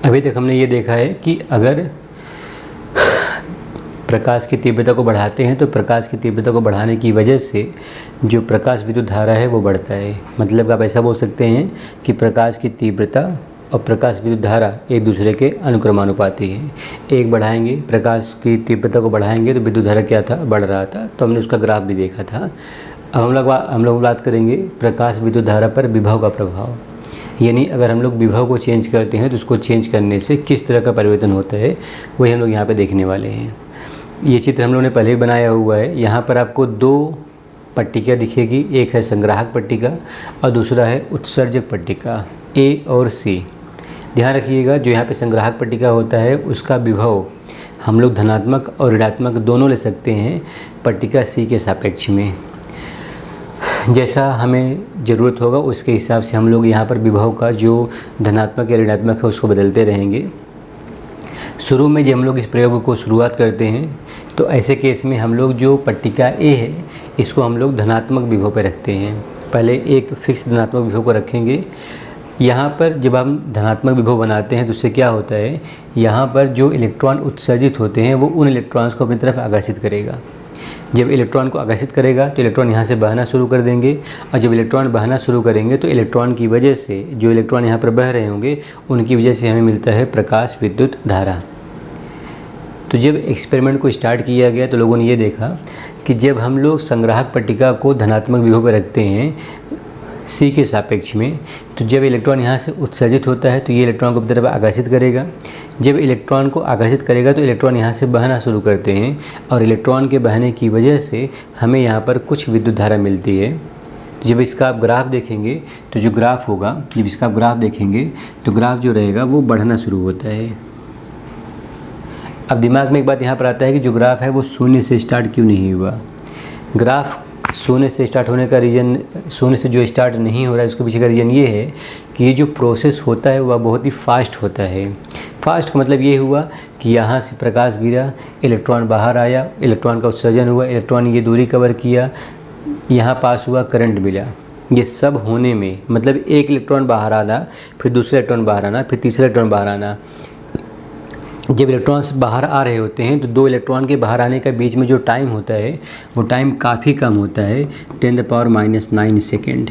अभी तक हमने ये देखा है कि अगर प्रकाश की तीव्रता को बढ़ाते हैं तो प्रकाश की तीव्रता को बढ़ाने की वजह से जो प्रकाश विद्युत धारा है वो बढ़ता है। मतलब आप ऐसा बोल सकते हैं कि प्रकाश की तीव्रता और प्रकाश विद्युत धारा एक दूसरे के अनुक्रमानुपाती है। एक बढ़ाएंगे, प्रकाश की तीव्रता को बढ़ाएंगे तो विद्युत धारा क्या था, बढ़ रहा था। तो हमने उसका ग्राफ भी देखा था। अब हम लोग बात करेंगे प्रकाश विद्युत धारा पर विभव का प्रभाव। यानी अगर हम लोग विभव को चेंज करते हैं तो उसको चेंज करने से किस तरह का परिवर्तन होता है, वही हम लोग यहाँ पे देखने वाले हैं। ये चित्र हम लोगों ने पहले ही बनाया हुआ है। यहाँ पर आपको दो पट्टिका दिखेगी, एक है संग्राहक पट्टिका और दूसरा है उत्सर्जक पट्टिका, ए और सी। ध्यान रखिएगा, जो यहाँ पे संग्राहक पट्टिका होता है उसका विभव हम लोग धनात्मक और ऋणात्मक दोनों ले सकते हैं पट्टिका सी के सापेक्ष में। जैसा हमें ज़रूरत होगा उसके हिसाब से हम लोग यहाँ पर विभव का जो धनात्मक या ऋणात्मक है उसको बदलते रहेंगे। शुरू में जब हम लोग इस प्रयोग को शुरुआत करते हैं तो ऐसे केस में हम लोग जो पट्टिका ए है इसको हम लोग धनात्मक विभव पर रखते हैं। पहले एक फिक्स धनात्मक विभव को रखेंगे। यहाँ पर जब हम धनात्मक विभव बनाते हैं तो उससे क्या होता है, यहाँ पर जो इलेक्ट्रॉन उत्सर्जित होते हैं वो उन इलेक्ट्रॉन्स को अपनी तरफ आकर्षित करेगा। जब इलेक्ट्रॉन को आकर्षित करेगा तो इलेक्ट्रॉन यहाँ से बहना शुरू कर देंगे और जब इलेक्ट्रॉन बहना शुरू करेंगे तो इलेक्ट्रॉन की वजह से जो इलेक्ट्रॉन यहाँ पर बह रहे होंगे उनकी वजह से हमें मिलता है प्रकाश विद्युत धारा। तो जब एक्सपेरिमेंट को स्टार्ट किया गया तो लोगों ने ये देखा कि जब हम लोग संग्राहक पट्टिका को धनात्मक विभव पर रखते हैं सी के सापेक्ष में, तो जब इलेक्ट्रॉन यहाँ से उत्सर्जित होता है तो ये इलेक्ट्रॉन को अपनी तरफ आकर्षित करेगा। जब इलेक्ट्रॉन को आकर्षित करेगा तो इलेक्ट्रॉन यहाँ से बहना शुरू करते हैं और इलेक्ट्रॉन के बहने की वजह से हमें यहाँ पर कुछ विद्युत धारा मिलती है। जब इसका आप ग्राफ देखेंगे तो जो ग्राफ होगा, जब इसका आप ग्राफ देखेंगे तो ग्राफ जो रहेगा वो बढ़ना शुरू होता है। अब दिमाग में एक बात यहाँ पर आता है कि जो ग्राफ है वो शून्य से स्टार्ट क्यों नहीं हुआ। ग्राफ शून्य से स्टार्ट होने का रीज़न, शून्य से जो स्टार्ट नहीं हो रहा है उसके पीछे का रीज़न ये है कि ये जो प्रोसेस होता है वह बहुत ही फास्ट होता है। फास्ट का मतलब ये हुआ कि यहाँ से प्रकाश गिरा, इलेक्ट्रॉन बाहर आया, इलेक्ट्रॉन का उत्सर्जन हुआ, इलेक्ट्रॉन ये दूरी कवर किया, यहाँ पास हुआ, करंट मिला। ये सब होने में मतलब एक इलेक्ट्रॉन बाहर आना, फिर दूसरा इलेक्ट्रॉन बाहर आना, फिर तीसरा इलेक्ट्रॉन बाहर आना। जब इलेक्ट्रॉन्स बाहर आ रहे होते हैं तो दो इलेक्ट्रॉन के बाहर आने के बीच में जो टाइम होता है वो टाइम काफ़ी कम होता है, 10⁻⁹ सेकेंड।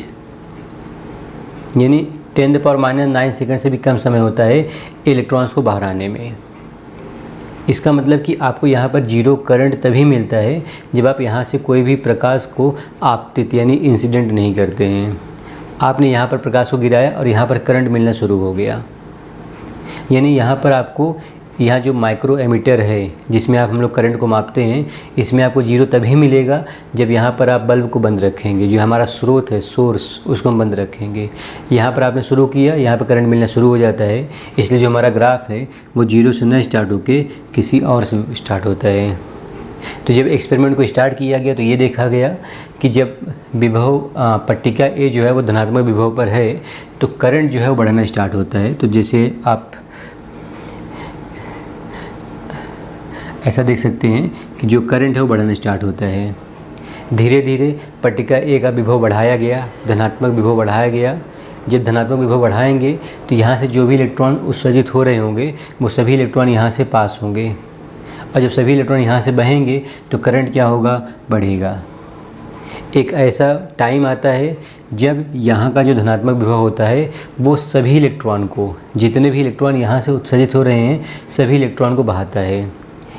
यानी 10⁻⁹ सेकेंड से भी कम समय होता है इलेक्ट्रॉन्स को बाहर आने में। इसका मतलब कि आपको यहाँ पर जीरो करंट तभी मिलता है जब आप यहाँ से कोई भी प्रकाश को आपतित यानी इंसिडेंट नहीं करते हैं। आपने यहाँ पर प्रकाश को गिराया और यहाँ पर करंट मिलना शुरू हो गया। यानी यहाँ पर आपको यहाँ जो माइक्रो एमीटर है जिसमें आप हम लोग करंट को मापते हैं, इसमें आपको जीरो तभी मिलेगा जब यहाँ पर आप बल्ब को बंद रखेंगे। जो हमारा स्रोत है, सोर्स, उसको हम बंद रखेंगे। यहाँ पर आपने शुरू किया, यहाँ पर करंट मिलना शुरू हो जाता है। इसलिए जो हमारा ग्राफ है वो जीरो से न स्टार्ट होके किसी और से स्टार्ट होता है। तो जब एक्सपेरिमेंट को स्टार्ट किया गया तो ये देखा गया कि जब विभव पट्टिका ए जो है वो धनात्मक विभव पर है तो करंट जो है वो बढ़ना स्टार्ट होता है। तो जैसे आप ऐसा देख सकते हैं कि जो करंट है वो बढ़ना स्टार्ट होता है। धीरे धीरे पट्टिका ए का विभव बढ़ाया गया, धनात्मक विभव बढ़ाया गया। जब धनात्मक विभव बढ़ाएंगे तो यहाँ से जो भी इलेक्ट्रॉन उत्सर्जित हो रहे होंगे वो सभी इलेक्ट्रॉन यहाँ से पास होंगे और जब सभी इलेक्ट्रॉन यहाँ से बहेंगे तो करंट क्या होगा, बढ़ेगा। एक ऐसा टाइम आता है जब यहाँ का जो धनात्मक विभव होता है वो सभी इलेक्ट्रॉन को, जितने भी इलेक्ट्रॉन यहाँ से उत्सर्जित हो रहे हैं सभी इलेक्ट्रॉन को बहाता है।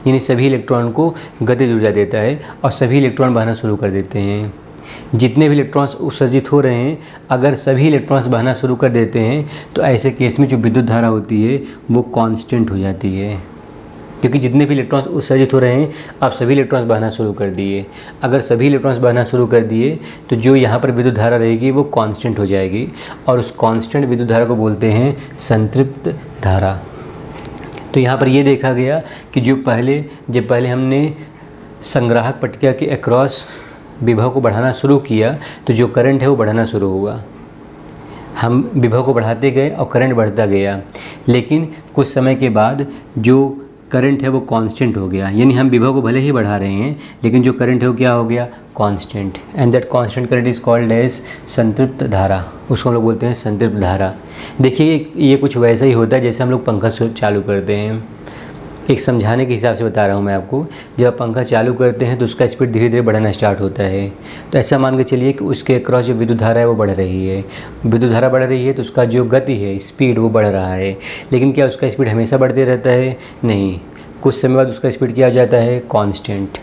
यानी सभी इलेक्ट्रॉन को गतिज ऊर्जा देता है और सभी इलेक्ट्रॉन बहना शुरू कर देते हैं। जितने भी इलेक्ट्रॉन्स उत्सर्जित हो रहे हैं अगर सभी इलेक्ट्रॉन्स बहना शुरू कर देते हैं तो ऐसे केस में जो विद्युत धारा होती है वो कांस्टेंट हो जाती है, क्योंकि जितने भी इलेक्ट्रॉन्स उत्सर्जित हो रहे हैं अब सभी इलेक्ट्रॉन्स बहना शुरू कर दिए। अगर सभी इलेक्ट्रॉन्स बहना शुरू कर दिए तो जो यहाँ पर विद्युत धारा रहेगी वो कांस्टेंट हो जाएगी और उस कांस्टेंट विद्युत धारा को बोलते हैं संतृप्त धारा। तो यहाँ पर ये देखा गया कि जब पहले हमने संग्राहक पट्टिका के अक्रॉस विभव को बढ़ाना शुरू किया तो जो करंट है वो बढ़ना शुरू हुआ। हम विभव को बढ़ाते गए और करंट बढ़ता गया, लेकिन कुछ समय के बाद जो करंट है वो कांस्टेंट हो गया, यानी हम विभव को भले ही बढ़ा रहे हैं लेकिन जो करंट है वो क्या हो गया, constant. And that constant current is called as संतृप्त धारा, उसको हम लोग बोलते हैं संतृप्त धारा। देखिए ये कुछ वैसा ही होता है जैसे हम लोग पंखा चालू करते हैं। एक समझाने के हिसाब से बता रहा हूँ मैं आपको, जब आप पंखा चालू करते हैं तो उसका स्पीड धीरे धीरे बढ़ना स्टार्ट होता है। तो ऐसा मान के चलिए कि उसके अक्रॉस जो विद्युत धारा है वो बढ़ रही है, विद्युत धारा बढ़ रही है तो उसका जो गति है, स्पीड, वो बढ़ रहा है। लेकिन क्या उसका स्पीड हमेशा बढ़ते रहता है? नहीं, कुछ समय बाद उसका स्पीड क्या हो जाता है, कांस्टेंट।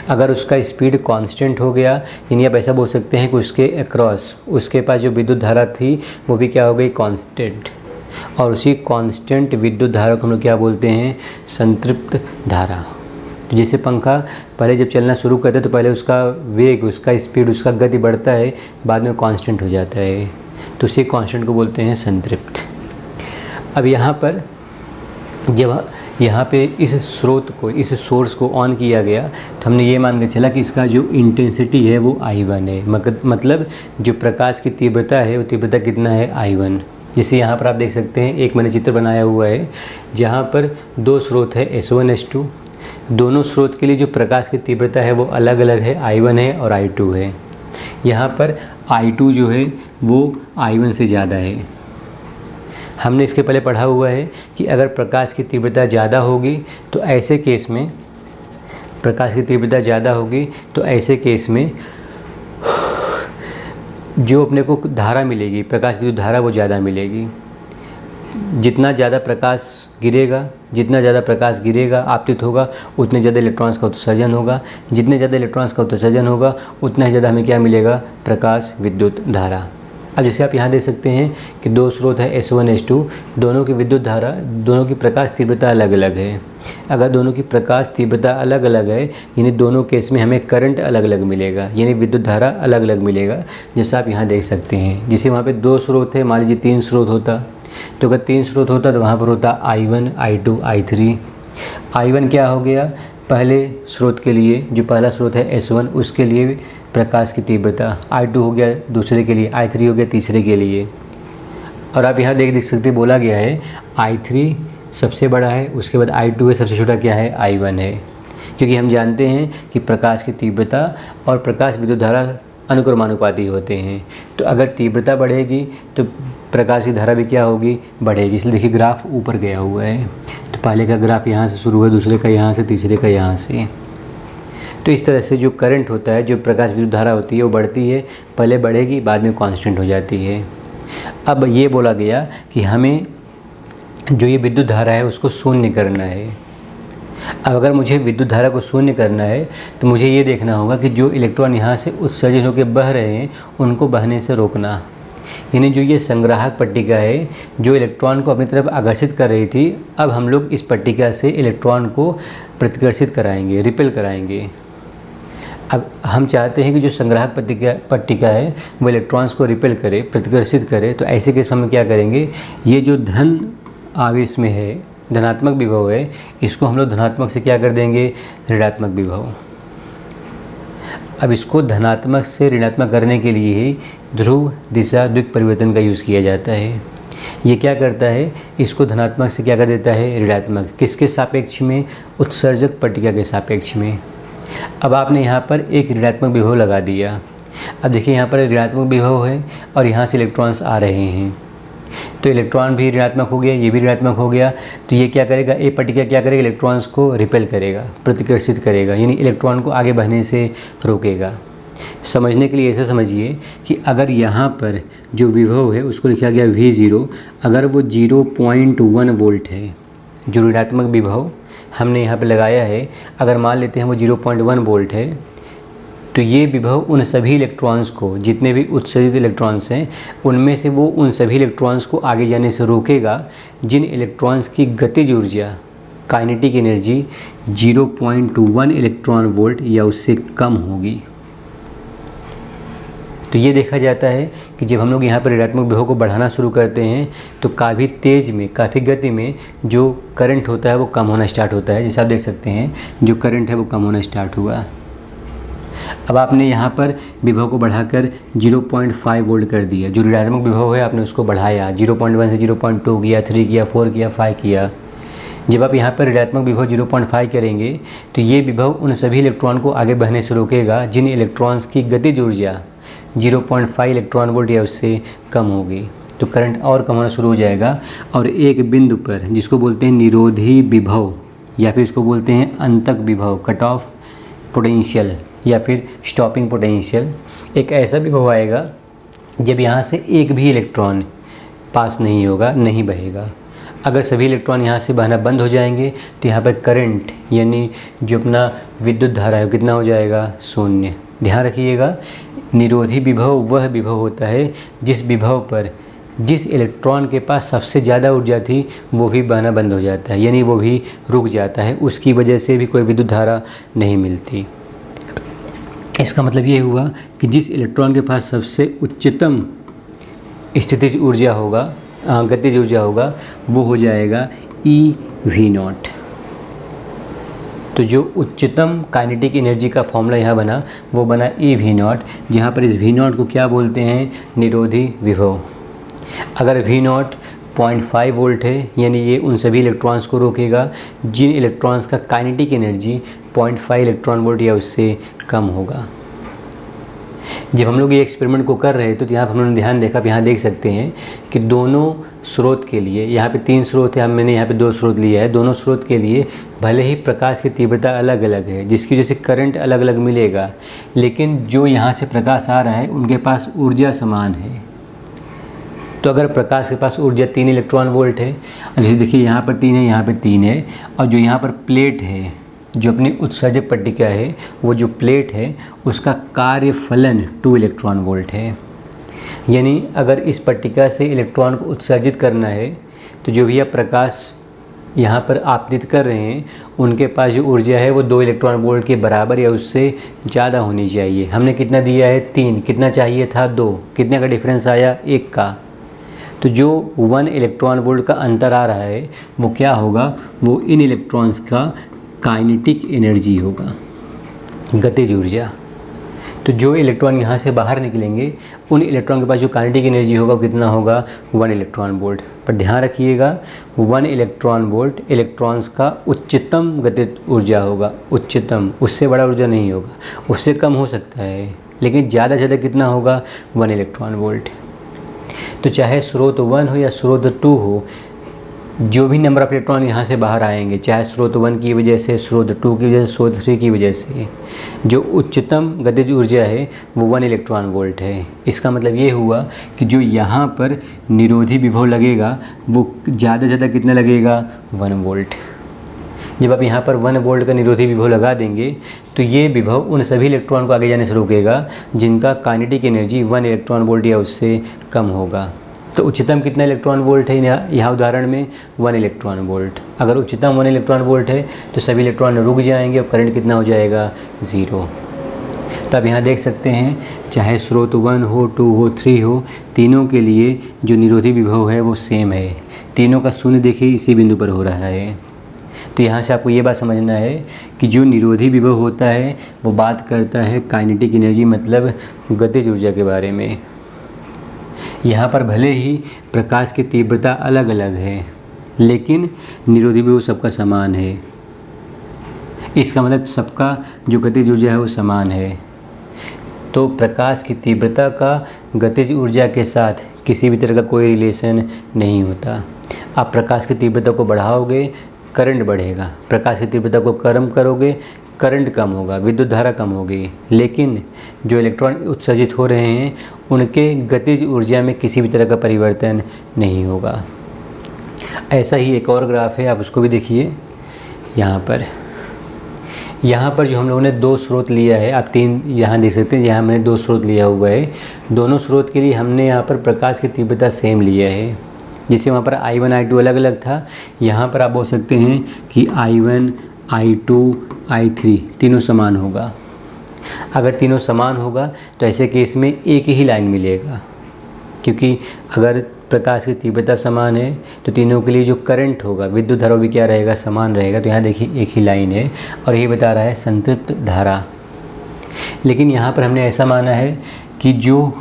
अगर उसका स्पीड कांस्टेंट हो गया, यानी आप ऐसा बोल सकते हैं कि उसके अक्रॉस, उसके पास जो विद्युत धारा थी वो भी क्या हो गई, कांस्टेंट। और उसी कांस्टेंट विद्युत धारा को हम लोग क्या बोलते हैं, संतृप्त धारा। तो जैसे पंखा पहले जब चलना शुरू करता है तो पहले उसका वेग, उसका स्पीड, उसका गति बढ़ता है, बाद में कांस्टेंट हो जाता है, तो उसी कांस्टेंट को बोलते हैं संतृप्त। अब यहाँ पर जब यहाँ पे इस स्रोत को, इस सोर्स को ऑन किया गया तो हमने ये मान के चला कि इसका जो इंटेंसिटी है वो I1 है, मतलब जो प्रकाश की तीव्रता है वो तीव्रता कितना है, I1। जैसे यहाँ पर आप देख सकते हैं, एक मैंने चित्र बनाया हुआ है जहाँ पर दो स्रोत है S1 S2। दोनों स्रोत के लिए जो प्रकाश की तीव्रता है वो अलग अलग है, I1 है और I2 है। यहाँ पर I2 जो है वो I1 से ज़्यादा है। हमने इसके पहले पढ़ा हुआ है कि अगर प्रकाश की तीव्रता ज़्यादा होगी तो ऐसे केस में, प्रकाश की तीव्रता ज़्यादा होगी तो ऐसे केस में जो अपने को धारा मिलेगी, प्रकाश विद्युत धारा, वो ज़्यादा मिलेगी। जितना ज़्यादा प्रकाश गिरेगा, जितना ज़्यादा प्रकाश गिरेगा, आपतित होगा, उतने ज़्यादा इलेक्ट्रॉन्स का उत्सर्जन होगा। जितने ज़्यादा इलेक्ट्रॉन्स का उत्सर्जन होगा उतना ही ज़्यादा हमें क्या मिलेगा, प्रकाश विद्युत धारा। अब जैसे आप यहाँ देख सकते हैं कि दो स्रोत है S1 S2, दोनों की विद्युत धारा, दोनों की प्रकाश तीव्रता अलग अलग है। अगर दोनों की प्रकाश तीव्रता अलग अलग है, यानी दोनों केस में हमें करंट अलग अलग मिलेगा, यानी विद्युत धारा अलग अलग मिलेगा, जैसा आप यहाँ देख सकते हैं। जैसे वहाँ पे दो स्रोत है, मान लीजिए 3 स्रोत होता, तो अगर 3 स्रोत होता तो वहाँ पर होता I1 I2 I3। I1 क्या हो गया, पहले स्रोत के लिए, जो पहला स्रोत है S1, उसके लिए प्रकाश की तीव्रता, I2 हो गया दूसरे के लिए, I3 हो गया तीसरे के लिए। और आप यहाँ देख सकते, बोला गया है I3 सबसे बड़ा है, उसके बाद I2 है, सबसे छोटा क्या है, I1 है। क्योंकि हम जानते हैं कि प्रकाश की तीव्रता और प्रकाश विद्युत धारा अनुक्रमानुपाती होते हैं। तो अगर तीव्रता बढ़ेगी तो प्रकाश की धारा भी क्या होगी, बढ़ेगी। इसलिए देखिए ग्राफ ऊपर गया हुआ है, तो पहले का ग्राफ यहाँ से शुरू है, दूसरे का यहाँ से, तीसरे का यहाँ से। तो इस तरह से जो करंट होता है, जो प्रकाश विद्युत धारा होती है वो बढ़ती है, पहले बढ़ेगी, बाद में कांस्टेंट हो जाती है। अब ये बोला गया कि हमें जो ये विद्युत धारा है उसको शून्य करना है। अब अगर मुझे विद्युत धारा को शून्य करना है तो मुझे ये देखना होगा कि जो इलेक्ट्रॉन यहाँ से उत्सर्जित होकर बह रहे हैं उनको बहने से रोकना। यानी जो ये संग्राहक पट्टिका है जो इलेक्ट्रॉन को अपनी तरफ आकर्षित कर रही थी, अब हम लोग इस पट्टिका से इलेक्ट्रॉन को प्रतिकर्षित कराएंगे, रिपेल कराएंगे। अब हम चाहते हैं कि जो संग्राहक पट्टिका है वो इलेक्ट्रॉन्स को रिपेल करे, प्रतिकर्षित करे। तो ऐसे केस में हम क्या करेंगे, ये जो धन आवेश में है, धनात्मक विभव है, इसको हम लोग धनात्मक से क्या कर देंगे, ऋणात्मक विभव। अब इसको धनात्मक से ऋणात्मक करने के लिए ही ध्रुव दिशा द्विक परिवर्तन का यूज़ किया जाता है। ये क्या करता है, इसको धनात्मक से क्या कर देता है, ऋणात्मक। किसके सापेक्ष में, उत्सर्जक पट्टिका के सापेक्ष में। अब आपने यहाँ पर एक ऋणात्मक विभव लगा दिया। अब देखिए यहाँ पर ऋणात्मक विभव है और यहाँ से इलेक्ट्रॉन्स आ रहे हैं, तो इलेक्ट्रॉन भी ऋणात्मक हो गया, ये भी ऋणात्मक हो गया। तो ये क्या करेगा, ये पट्टिका क्या करेगा, इलेक्ट्रॉन्स को रिपेल करेगा, प्रतिकर्षित करेगा, यानी इलेक्ट्रॉन को आगे बढ़ने से रोकेगा। समझने के लिए ऐसा समझिए कि अगर यहाँ पर जो विभव है उसको लिखा गया V0, अगर वो 0.1 वोल्ट है, जो ऋणात्मक विभव हमने यहाँ पे लगाया है, अगर मान लेते हैं वो 0.1 वोल्ट है, तो ये विभव उन सभी इलेक्ट्रॉन्स को, जितने भी उत्सर्जित इलेक्ट्रॉन्स हैं, उनमें से वो उन सभी इलेक्ट्रॉन्स को आगे जाने से रोकेगा जिन इलेक्ट्रॉन्स की गतिज ऊर्जा, काइनेटिक एनर्जी 0.1 इलेक्ट्रॉन वोल्ट या उससे कम होगी। तो ये देखा जाता है कि जब हम लोग यहाँ पर ऋणात्मक विभव को बढ़ाना शुरू करते हैं तो काफ़ी तेज़ में, काफ़ी गति में जो करंट होता है वो कम होना स्टार्ट होता है। जैसे आप देख सकते हैं जो करंट है वो कम होना स्टार्ट हुआ। अब आपने यहाँ पर विभव को बढ़ाकर 0.5 वोल्ट कर दिया। जो ऋणात्मक विभव है आपने उसको बढ़ाया, 0.1 से 0.2 किया, 3 किया, 4 किया, 5 किया। जब आप यहाँ पर ऋणात्मक विभव 0.5 करेंगे तो ये विभव उन सभी इलेक्ट्रॉन को आगे बढ़ने से रोकेगा जिन इलेक्ट्रॉन्स की गतिज ऊर्जा 0.5 इलेक्ट्रॉन वोल्ट या उससे कम होगी। तो करंट और कम होना शुरू हो जाएगा और एक बिंदु पर, जिसको बोलते हैं निरोधी विभव या फिर इसको बोलते हैं अंतक विभव, कट ऑफ पोटेंशियल या फिर स्टॉपिंग पोटेंशियल, एक ऐसा विभव आएगा जब यहाँ से एक भी इलेक्ट्रॉन पास नहीं होगा, नहीं बहेगा। अगर सभी इलेक्ट्रॉन यहाँ से बहना बंद हो जाएंगे तो यहाँ पर करंट यानी जो अपना विद्युत धारा है कितना हो जाएगा, शून्य। ध्यान रखिएगा, निरोधी विभव वह विभव होता है जिस विभव पर जिस इलेक्ट्रॉन के पास सबसे ज़्यादा ऊर्जा थी वो भी बहना बंद हो जाता है, यानी वो भी रुक जाता है, उसकी वजह से भी कोई विद्युत धारा नहीं मिलती। इसका मतलब ये हुआ कि जिस इलेक्ट्रॉन के पास सबसे उच्चतम स्थितिज ऊर्जा होगा, गतिज ऊर्जा होगा, वो हो जाएगा EV0। तो जो उच्चतम काइनेटिक एनर्जी का फॉर्मूला यहाँ बना वो बना EV0, जहाँ पर इस V0 को क्या बोलते हैं, निरोधी विभव। अगर V0 0.5 वोल्ट है यानी ये उन सभी इलेक्ट्रॉन्स को रोकेगा जिन इलेक्ट्रॉन्स का काइनेटिक एनर्जी 0.5 इलेक्ट्रॉन वोल्ट या उससे कम होगा। जब हम लोग ये एक्सपेरिमेंट को कर रहे थे तो यहाँ पर हम लोगों ने ध्यान देखा, यहाँ देख सकते हैं कि दोनों स्रोत के लिए, यहाँ पे 3 स्रोत है, मैंने यहाँ पे 2 स्रोत लिया है, दोनों स्रोत के लिए भले ही प्रकाश की तीव्रता अलग अलग है जिसकी वजह से करंट अलग अलग मिलेगा, लेकिन जो यहाँ से प्रकाश आ रहा है उनके पास ऊर्जा समान है। तो अगर प्रकाश के पास ऊर्जा 3 इलेक्ट्रॉन वोल्ट है, जैसे देखिए यहाँ पर 3 है, यहाँ पर 3 है, और जो यहाँ पर प्लेट है, जो अपनी उत्सर्जक पट्टिका है, वो जो प्लेट है उसका कार्यफलन 2 इलेक्ट्रॉन वोल्ट है। यानी अगर इस पट्टिका से इलेक्ट्रॉन को उत्सर्जित करना है तो जो भी आप प्रकाश यहाँ पर आपतित कर रहे हैं उनके पास जो ऊर्जा है वो 2 इलेक्ट्रॉन वोल्ट के बराबर या उससे ज़्यादा होनी चाहिए। हमने कितना दिया है, 3, कितना चाहिए था, 2, कितने का डिफरेंस आया, 1 का। तो जो 1 इलेक्ट्रॉन वोल्ट का अंतर आ रहा है वो क्या होगा, वो इन इलेक्ट्रॉन्स का काइनेटिक एनर्जी होगा, गतिज ऊर्जा। तो जो इलेक्ट्रॉन यहाँ से बाहर निकलेंगे उन इलेक्ट्रॉन के पास जो काइनेटिक एनर्जी होगा वो कितना होगा, 1 इलेक्ट्रॉन वोल्ट। पर ध्यान रखिएगा 1 इलेक्ट्रॉन वोल्ट इलेक्ट्रॉन्स का उच्चतम गतिज ऊर्जा होगा, उच्चतम, उससे बड़ा ऊर्जा नहीं होगा, उससे कम हो सकता है, लेकिन ज़्यादा से ज़्यादा कितना होगा, 1 इलेक्ट्रॉन वोल्ट। तो चाहे स्रोत 1 हो या स्रोत 2 हो, जो भी नंबर ऑफ इलेक्ट्रॉन यहाँ से बाहर आएंगे, चाहे स्रोत 1 की वजह से, स्रोत 2 की वजह से, स्रोत 3 की वजह से, जो उच्चतम गतिज ऊर्जा है वो 1 इलेक्ट्रॉन वोल्ट है। इसका मतलब ये हुआ कि जो यहाँ पर निरोधी विभव लगेगा वो ज़्यादा से ज़्यादा कितना लगेगा, 1 वोल्ट। जब आप यहाँ पर 1 वोल्ट का निरोधी विभव लगा देंगे तो ये विभव उन सभी इलेक्ट्रॉन को आगे जाने से रोकेगा जिनका काइनेटिक एनर्जी 1 इलेक्ट्रॉन वोल्ट या उससे कम होगा। तो उच्चतम कितना इलेक्ट्रॉन वोल्ट है यहाँ उदाहरण में, 1 इलेक्ट्रॉन वोल्ट। अगर उच्चतम 1 इलेक्ट्रॉन वोल्ट है तो सभी इलेक्ट्रॉन रुक जाएंगे और करंट कितना हो जाएगा, 0। तो आप यहाँ देख सकते हैं चाहे स्रोत 1 हो, 2 हो, 3 हो, तीनों के लिए जो निरोधी विभव है वो सेम है। तीनों का शून्य देखिए इसी बिंदु पर हो रहा है। तो यहाँ से आपको ये बात समझना है कि जो निरोधी विभव होता है वो बात करता है काइनेटिक एनर्जी, मतलब गतिज ऊर्जा के बारे में। यहाँ पर भले ही प्रकाश की तीव्रता अलग अलग है लेकिन निरोधी विभव सबका समान है। इसका मतलब सबका जो गतिज ऊर्जा है वो समान है। तो प्रकाश की तीव्रता का गतिज ऊर्जा के साथ किसी भी तरह का कोई रिलेशन नहीं होता। आप प्रकाश की तीव्रता को बढ़ाओगे, करंट बढ़ेगा, प्रकाश की तीव्रता को कम करोगे, करंट कम होगा, विद्युत धारा कम होगी, लेकिन जो इलेक्ट्रॉन उत्सर्जित हो रहे हैं उनके गतिज ऊर्जा में किसी भी तरह का परिवर्तन नहीं होगा। ऐसा ही एक और ग्राफ है, आप उसको भी देखिए। यहाँ पर जो हम लोगों ने 2 स्रोत लिया है, आप 3 यहाँ देख सकते हैं, यहाँ मैंने 2 स्रोत लिया हुआ है। दोनों स्रोत के लिए हमने यहाँ पर प्रकाश की तीव्रता सेम लिया है। जैसे वहाँ पर I1 I2 अलग अलग था, यहाँ पर आप बोल सकते हैं कि I1 I2 I3 तीनों समान होगा। अगर तीनों समान होगा तो ऐसे केस में एक ही लाइन मिलेगा, क्योंकि अगर प्रकाश की तीव्रता समान है तो तीनों के लिए जो करंट होगा, विद्युत धारा भी क्या रहेगा, समान रहेगा। तो यहाँ देखिए एक ही लाइन है और ये बता रहा है संतृप्त धारा। लेकिन यहाँ पर हमने ऐसा माना है कि जो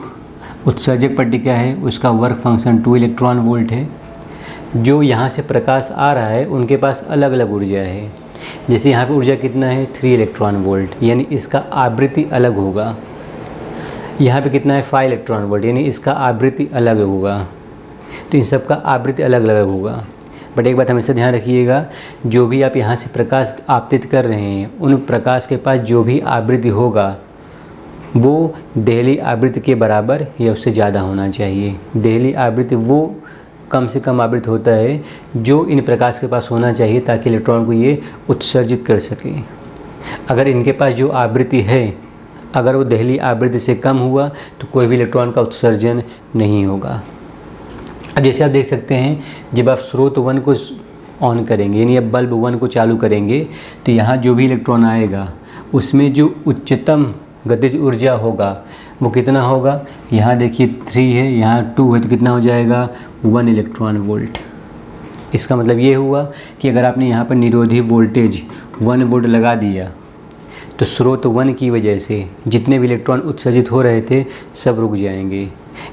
उत्सर्जक पट्टिका है उसका वर्क फंक्शन 2 इलेक्ट्रॉन वोल्ट है, जो यहाँ से प्रकाश आ रहा है उनके पास अलग अलग ऊर्जा है। जैसे यहाँ पे ऊर्जा कितना है 3 इलेक्ट्रॉन वोल्ट, यानी इसका आवृत्ति अलग होगा। यहाँ पे कितना है 5 इलेक्ट्रॉन वोल्ट, यानी इसका आवृत्ति अलग होगा। तो इन सब का आवृत्ति अलग अलग होगा। बट एक बात हमेशा ध्यान रखिएगा, जो भी आप यहाँ से प्रकाश आपतित कर रहे हैं उन प्रकाश के पास जो भी आवृत्ति होगा वो देहली आवृत्ति के बराबर या उससे ज़्यादा होना चाहिए। देहली आवृत्ति वो कम से कम आवृत्ति होता है जो इन प्रकाश के पास होना चाहिए ताकि इलेक्ट्रॉन को ये उत्सर्जित कर सके। अगर इनके पास जो आवृत्ति है अगर वो देहली आवृत्ति से कम हुआ तो कोई भी इलेक्ट्रॉन का उत्सर्जन नहीं होगा। अब जैसे आप देख सकते हैं, जब आप स्रोत 1 को ऑन करेंगे यानी अब बल्ब 1 को चालू करेंगे तो यहाँ जो भी इलेक्ट्रॉन आएगा उसमें जो उच्चतम गतिज ऊर्जा होगा वो कितना होगा। यहाँ देखिए 3 है, यहाँ 2 है, तो कितना हो जाएगा 1 इलेक्ट्रॉन वोल्ट। इसका मतलब ये हुआ कि अगर आपने यहाँ पर निरोधी वोल्टेज 1 वोल्ट लगा दिया तो स्रोत 1 की वजह से जितने भी इलेक्ट्रॉन उत्सर्जित हो रहे थे सब रुक जाएंगे,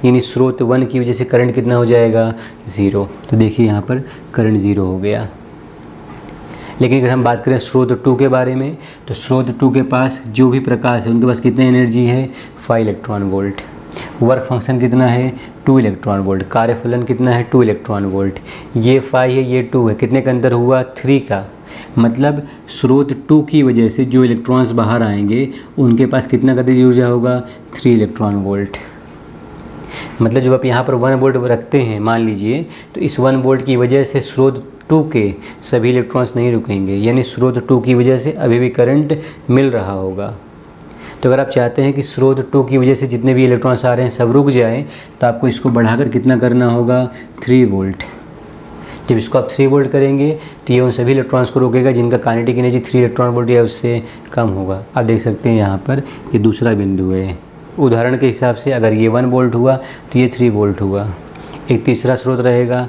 यानी स्रोत 1 की वजह से करंट कितना हो जाएगा 0। तो देखिए यहाँ पर करंट 0 हो गया। लेकिन अगर हम बात करें स्रोत 2 के बारे में तो स्रोत 2 के पास जो भी प्रकाश है उनके पास कितनी एनर्जी है 5 इलेक्ट्रॉन वोल्ट। वर्क फंक्शन कितना है 2 इलेक्ट्रॉन वोल्ट। कार्यफलन कितना है 2 इलेक्ट्रॉन वोल्ट। ये 5 है ये 2 है, कितने का अंतर हुआ 3 का। मतलब स्रोत 2 की वजह से जो इलेक्ट्रॉन्स बाहर आएंगे उनके पास कितना गतिज ऊर्जा होगा 3 इलेक्ट्रॉन वोल्ट। मतलब जब आप यहाँ पर 1 वोल्ट रखते हैं मान लीजिए, तो इस 1 वोल्ट की वजह से स्रोत 2 के सभी इलेक्ट्रॉन्स नहीं रुकेंगे, यानी स्रोत 2 की वजह से अभी भी करंट मिल रहा होगा। तो अगर आप चाहते हैं कि स्रोत 2 की वजह से जितने भी इलेक्ट्रॉन्स आ रहे हैं सब रुक जाएं तो आपको इसको बढ़ाकर कितना करना होगा 3 वोल्ट। जब इसको आप 3 वोल्ट करेंगे तो ये उन सभी इलेक्ट्रॉन्स को रोकेगा जिनका काइनेटिक एनर्जी 3 इलेक्ट्रॉन वोल्ट या उससे कम होगा। आप देख सकते हैं यहाँ पर ये दूसरा बिंदु है। उदाहरण के हिसाब से अगर ये 1 वोल्ट हुआ तो ये 3 वोल्ट हुआ। एक तीसरा स्रोत रहेगा,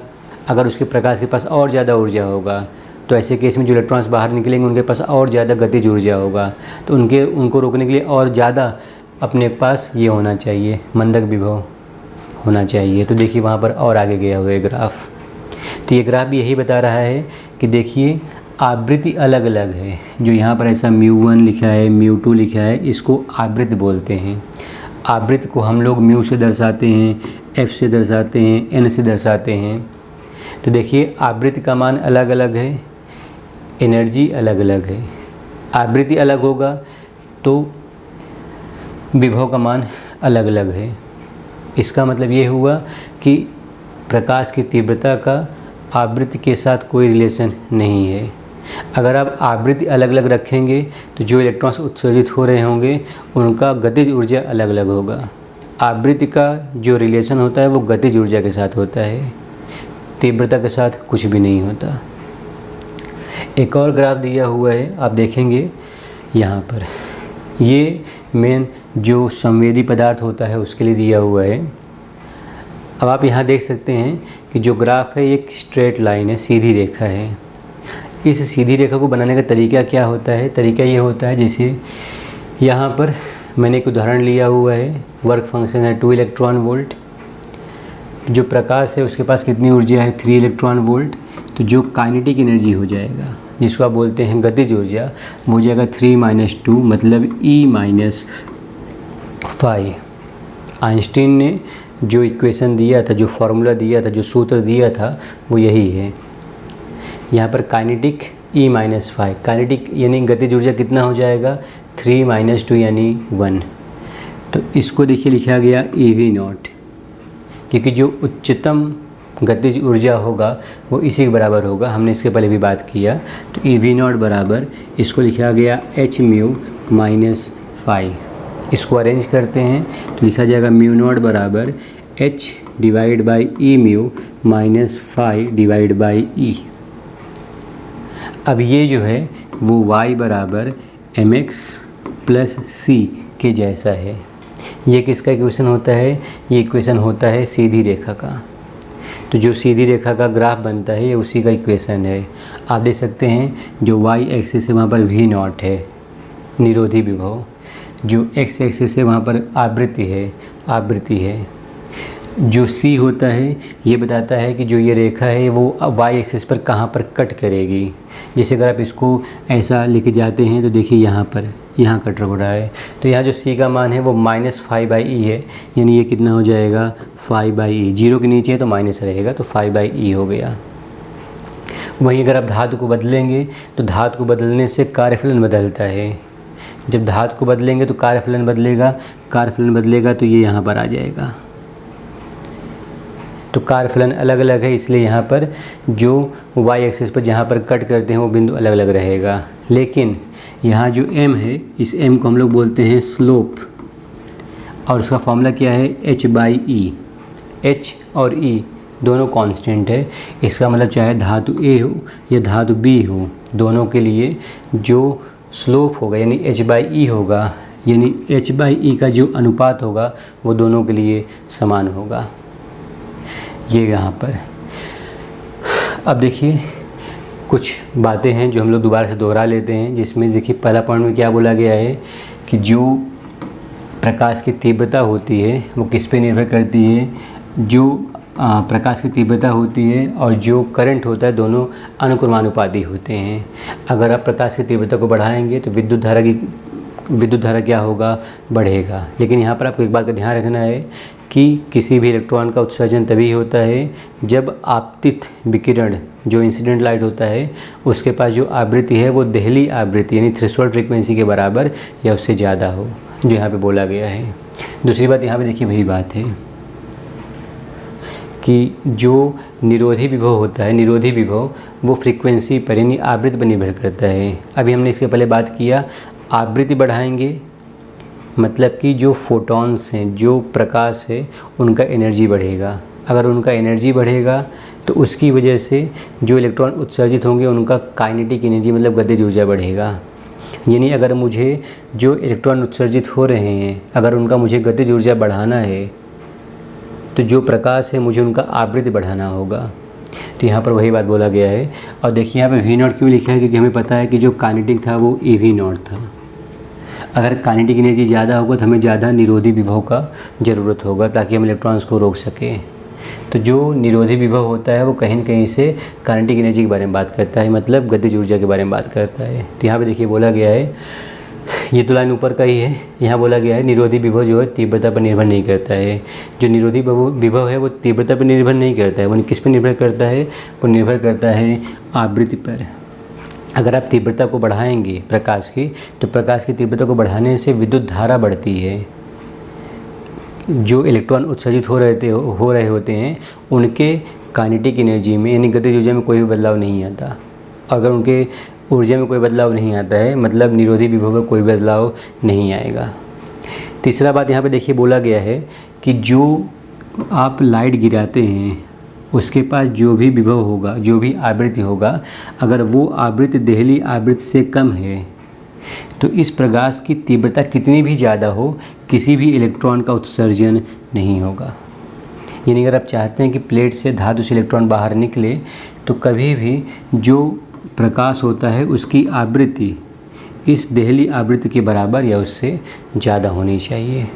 अगर उसके प्रकाश के पास और ज़्यादा ऊर्जा होगा तो ऐसे केस में जो इलेक्ट्रॉन्स बाहर निकलेंगे उनके पास और ज़्यादा गतिज ऊर्जा होगा, तो उनको रोकने के लिए और ज़्यादा अपने पास ये होना चाहिए, मंदक विभव होना चाहिए। तो देखिए वहाँ पर और आगे गया हुआ है ग्राफ। तो ये ग्राफ भी यही बता रहा है कि देखिए आवृत्ति अलग अलग है। जो यहाँ पर ऐसा μ1 लिखा है μ2 लिखा है इसको आवृत्ति बोलते हैं। आवृत्ति को हम लोग μ से दर्शाते हैं, f से दर्शाते हैं, n से दर्शाते हैं। तो देखिए आवृत्ति का मान अलग अलग है, एनर्जी अलग अलग है। आवृत्ति अलग होगा तो विभव का मान अलग अलग है। इसका मतलब ये हुआ कि प्रकाश की तीव्रता का आवृत्ति के साथ कोई रिलेशन नहीं है। अगर आप आवृत्ति अलग अलग रखेंगे तो जो इलेक्ट्रॉन्स उत्सर्जित हो रहे होंगे उनका गतिज ऊर्जा अलग अलग होगा। आवृत्ति का जो रिलेशन होता है वो गतिज ऊर्जा के साथ होता है, तीव्रता के साथ कुछ भी नहीं होता। एक और ग्राफ दिया हुआ है, आप देखेंगे यहाँ पर, ये मेन जो संवेदी पदार्थ होता है उसके लिए दिया हुआ है। अब आप यहाँ देख सकते हैं कि जो ग्राफ है एक स्ट्रेट लाइन है, सीधी रेखा है। इस सीधी रेखा को बनाने का तरीका क्या होता है? तरीका ये होता है जैसे यहाँ पर मैंने एक उदाहरण लिया हुआ है, वर्क फंक्शन है 2 इलेक्ट्रॉन वोल्ट। जो प्रकाश है उसके पास कितनी ऊर्जा है 3 इलेक्ट्रॉन वोल्ट। तो जो काइनेटिक एनर्जी हो जाएगा जिसको आप बोलते हैं गतिज ऊर्जा वो हो जाएगा 3 - 2 मतलब E - 5। आइंस्टीन ने जो इक्वेशन दिया था, जो फार्मूला दिया था, जो सूत्र दिया था वो यही है। यहाँ पर काइनेटिक E - 5, काइनेटिक यानी गतिज ऊर्जा कितना हो जाएगा 3 - 2 यानी 1। तो इसको देखिए लिखा गया EV0, क्योंकि जो उच्चतम गतिज ऊर्जा होगा वो इसी के बराबर होगा। हमने इसके पहले भी बात किया। तो EV0 बराबर इसको लिखा गया h𝜇 - 5। इसको अरेंज करते हैं तो लिखा जाएगा μ0 बराबर h/eμ - 5/e। अब ये जो है वो y बराबर mx + c के जैसा है। ये किसका इक्वेशन होता है? ये इक्वेशन होता है सीधी रेखा का। तो जो सीधी रेखा का ग्राफ बनता है ये उसी का इक्वेशन है। आप देख सकते हैं जो y एक्सिस है वहाँ पर V0 है, निरोधी विभव। जो x एक्सिस है वहाँ पर आवृत्ति है। जो C होता है ये बताता है कि जो ये रेखा है वो y एक्सिस पर कहाँ पर कट करेगी। जैसे अगर आप इसको ऐसा लेके जाते हैं तो देखिए यहाँ कट हो रहा है, तो यहाँ जो C का मान है वो -5/e है, यानी ये कितना हो जाएगा 5/e। 0 के नीचे है तो माइनस रहेगा, तो 5/e हो गया। वहीं अगर आप धातु को बदलेंगे तो धातु को बदलने से कार्यफलन बदलता है। जब धातु को बदलेंगे तो कार्यफलन बदलेगा तो ये यहाँ पर आ जाएगा। तो कार्यफलन अलग अलग है, इसलिए यहाँ पर जो y एक्सिस पर जहाँ पर कट करते हैं वो बिंदु अलग अलग रहेगा। लेकिन यहाँ जो m है, इस m को हम लोग बोलते हैं स्लोप, और उसका फॉर्मूला क्या है h/e। h और e दोनों कांस्टेंट है। इसका मतलब चाहे धातु A हो या धातु B हो, दोनों के लिए जो स्लोप होगा यानी h/e होगा, यानी h/e का जो अनुपात होगा वो दोनों के लिए समान होगा। ये यहाँ पर अब देखिए कुछ बातें हैं जो हम लोग दोबारा से दोहरा लेते हैं, जिसमें देखिए पहला पॉइंट में क्या बोला गया है कि जो प्रकाश की तीव्रता होती है वो किस पे निर्भर करती है। जो प्रकाश की तीव्रता होती है और जो करंट होता है दोनों अनुक्रमानुपाती होते हैं। अगर आप प्रकाश की तीव्रता को बढ़ाएंगे तो विद्युत धारा क्या होगा, बढ़ेगा। लेकिन यहाँ पर आपको एक बात का ध्यान रखना है कि किसी भी इलेक्ट्रॉन का उत्सर्जन तभी होता है जब आपतित विकिरण जो इंसिडेंट लाइट होता है उसके पास जो आवृत्ति है वो देहली आवृत्ति यानी थ्रेशोल्ड फ्रीक्वेंसी के बराबर या उससे ज़्यादा हो, जो यहाँ पे बोला गया है। दूसरी बात यहाँ पे देखिए वही बात है कि जो निरोधी विभव होता है, निरोधी विभव वो फ्रीक्वेंसी पर यानी आवृत्ति पर निर्भर करता है। अभी हमने इसके पहले बात किया, आवृत्ति बढ़ाएंगे मतलब कि जो फोटॉन्स हैं, जो प्रकाश है, उनका एनर्जी बढ़ेगा। अगर उनका एनर्जी बढ़ेगा तो उसकी वजह से जो इलेक्ट्रॉन उत्सर्जित होंगे उनका काइनेटिक एनर्जी मतलब गतिज ऊर्जा बढ़ेगा। यानी अगर मुझे जो इलेक्ट्रॉन उत्सर्जित हो रहे हैं अगर उनका मुझे गतिज ऊर्जा बढ़ाना है तो जो प्रकाश है मुझे उनका आवृत्ति बढ़ाना होगा। तो यहाँ पर वही बात बोला गया है। और देखिए यहाँ पे V0 क्यों लिखा है, क्योंकि हमें पता है कि जो काइनेटिक था वो eV0 था। अगर काइनेटिक एनर्जी ज़्यादा होगा तो हमें ज़्यादा निरोधी विभव का ज़रूरत होगा ताकि हम इलेक्ट्रॉन्स को रोक सकें। तो जो निरोधी विभव होता है वो कहीं न कहीं से काइनेटिक एनर्जी के बारे में बात करता है, मतलब गतिज ऊर्जा के बारे में बात करता है। तो यहाँ पे देखिए बोला गया है, ये तो लाइन ऊपर का ही है, यहाँ बोला गया है निरोधी विभव जो है तीव्रता पर निर्भर नहीं करता है। जो निरोधी विभव है वो तीव्रता पर निर्भर नहीं करता है, वो किस पर निर्भर करता है, वो निर्भर करता है आवृत्ति पर। अगर आप तीव्रता को बढ़ाएंगे प्रकाश की तो प्रकाश की तीव्रता को बढ़ाने से विद्युत धारा बढ़ती है। जो इलेक्ट्रॉन उत्सर्जित हो रहे होते हैं उनके काइनेटिक एनर्जी में यानी गतिज ऊर्जा में कोई भी बदलाव नहीं आता। अगर उनके ऊर्जा में कोई बदलाव नहीं आता है मतलब निरोधी विभव में कोई बदलाव नहीं आएगा। तीसरा बात यहाँ पे देखिए बोला गया है कि जो आप लाइट गिराते हैं उसके पास जो भी विभव होगा, जो भी आवृत्ति होगा, अगर वो आवृत्ति देहली आवृत्ति से कम है तो इस प्रकाश की तीव्रता कितनी भी ज़्यादा हो किसी भी इलेक्ट्रॉन का उत्सर्जन नहीं होगा। यानी अगर आप चाहते हैं कि प्लेट से धातु से इलेक्ट्रॉन बाहर निकले तो कभी भी जो प्रकाश होता है उसकी आवृत्ति इस देहली आवृत्ति के बराबर या उससे ज़्यादा होनी चाहिए।